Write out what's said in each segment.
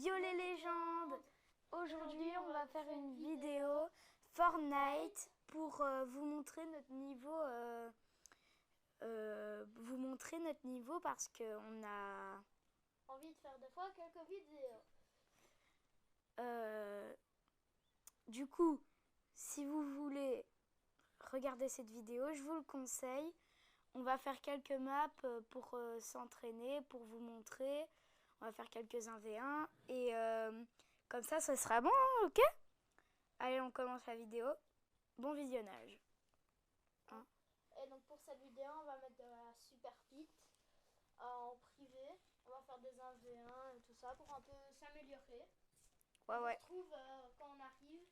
Yo les légendes! Aujourd'hui on va faire une vidéo Fortnite pour vous montrer notre niveau, parce qu'on a envie de faire des fois quelques vidéos. Du coup, si vous voulez regarder cette vidéo, je vous le conseille. On va faire quelques maps pour s'entraîner, pour vous montrer. On va faire quelques 1v1 et comme ça, ce sera bon, ok? Allez, on commence la vidéo. Bon visionnage. Hein? Et donc pour cette vidéo, on va mettre de la super fit en privé. On va faire des 1v1 et tout ça pour un peu s'améliorer. Ouais. On se retrouve quand on arrive.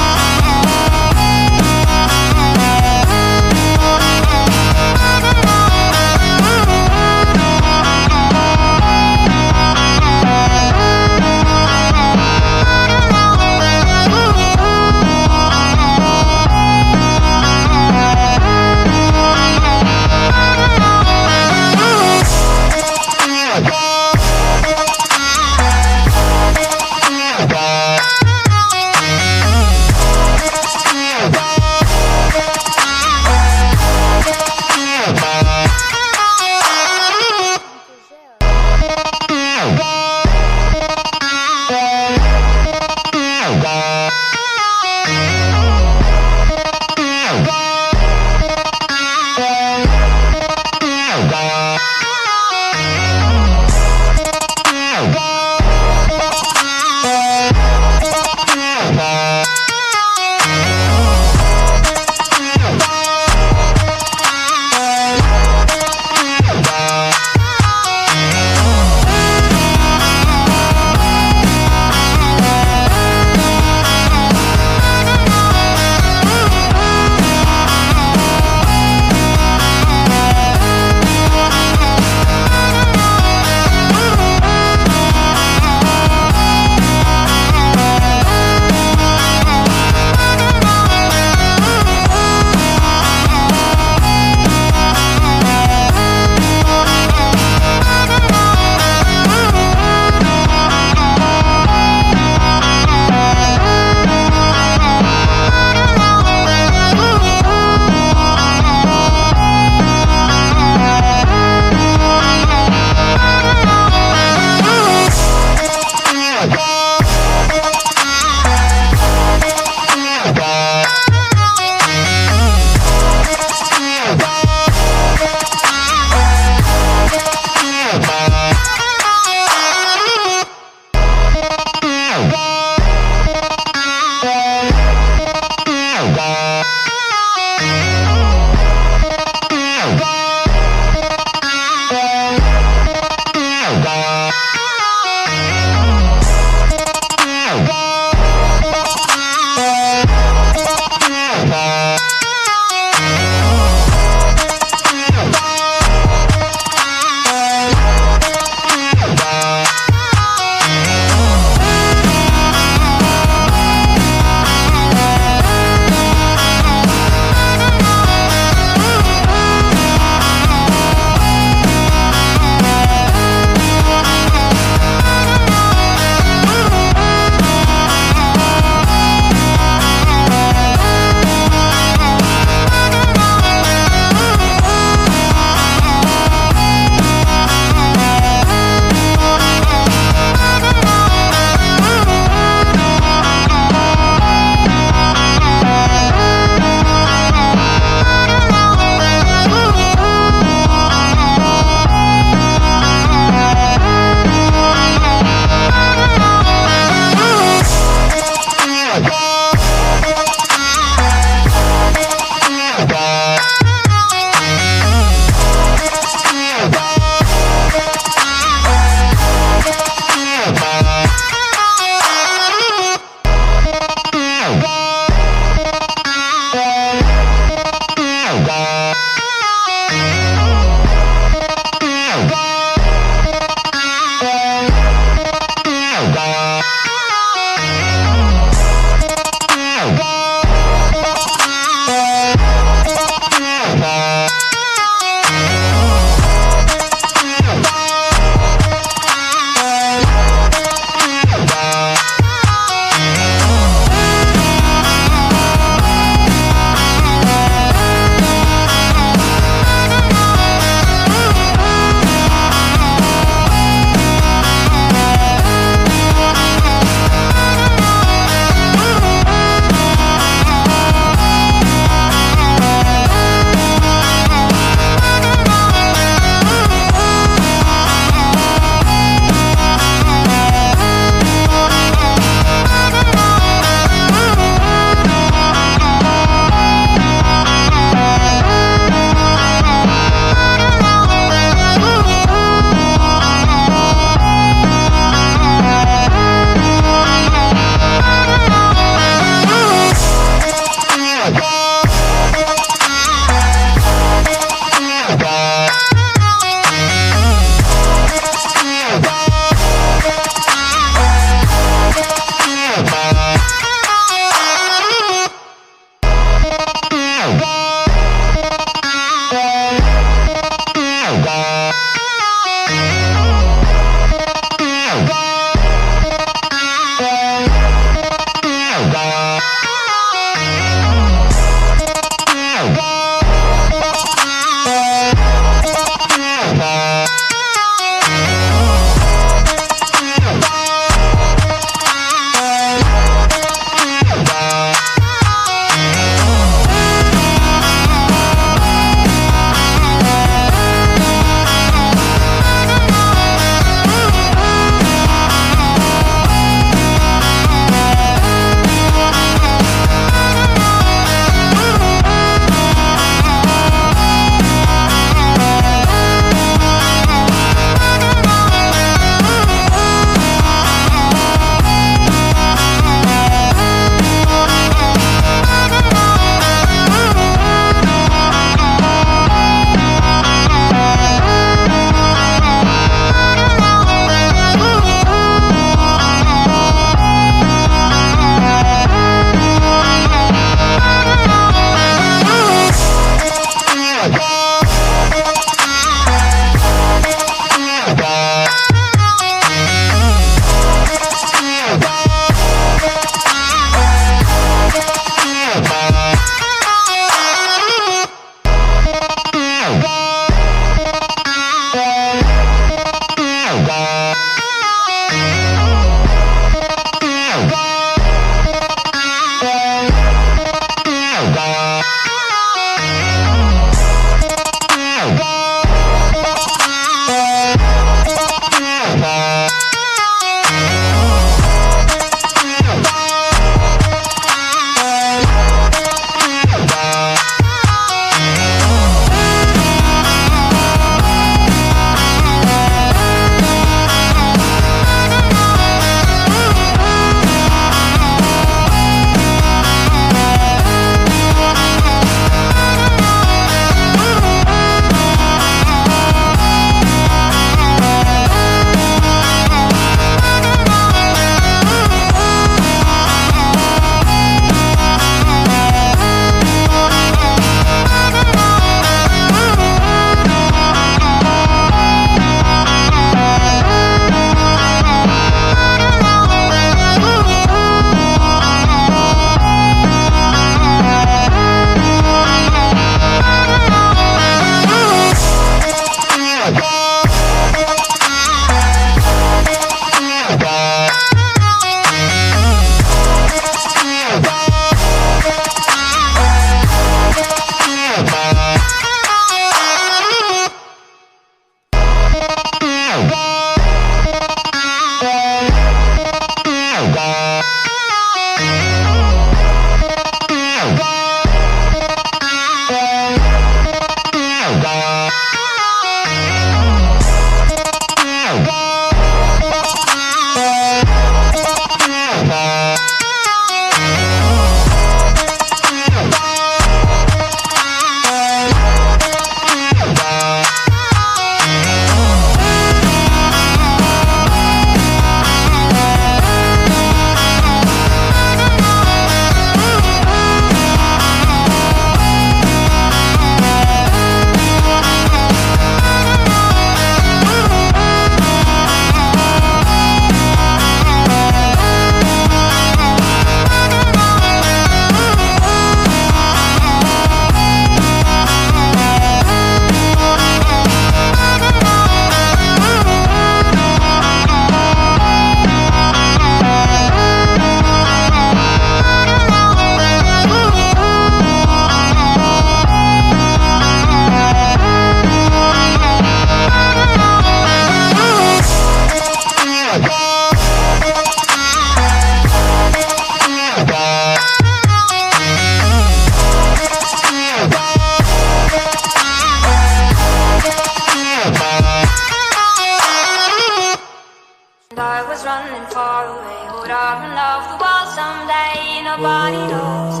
I was running far away, would I run off the wall someday? Nobody knows.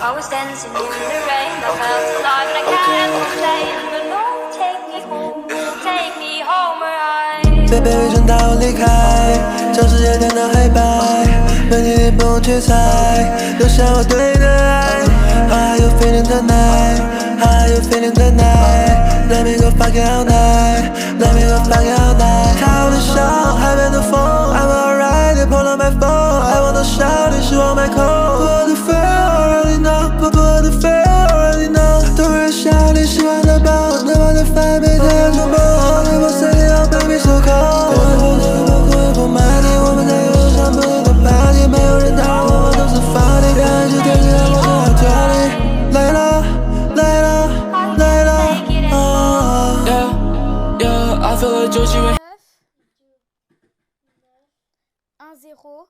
I was dancing in the rain, I felt alive and I can't complain. But Lord, take me home where I 被悲伤到离开，将世界变得黑白，问题你不用去猜，留下我对你的爱。How are you feeling tonight? How are you feeling tonight? Let me go fuck it all night. Let me go fuck it all night. 他的笑，海边的风 I'm alright, they pull on my phone. I wanna shout, 你是我麦克。Put the fear already know, put the fear already know. 突然想你喜欢的包，能把这饭每天做梦。Only one second, oh baby so cold. 过一波买你，我们在路上不停的 party， 没有人打我，我都是放你。感觉天气让我想要脱离，累了，累了，累了。Yeah, I feel like Joji when 1-0.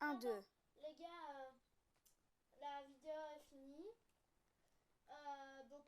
1-2. Les gars, la vidéo est finie. Donc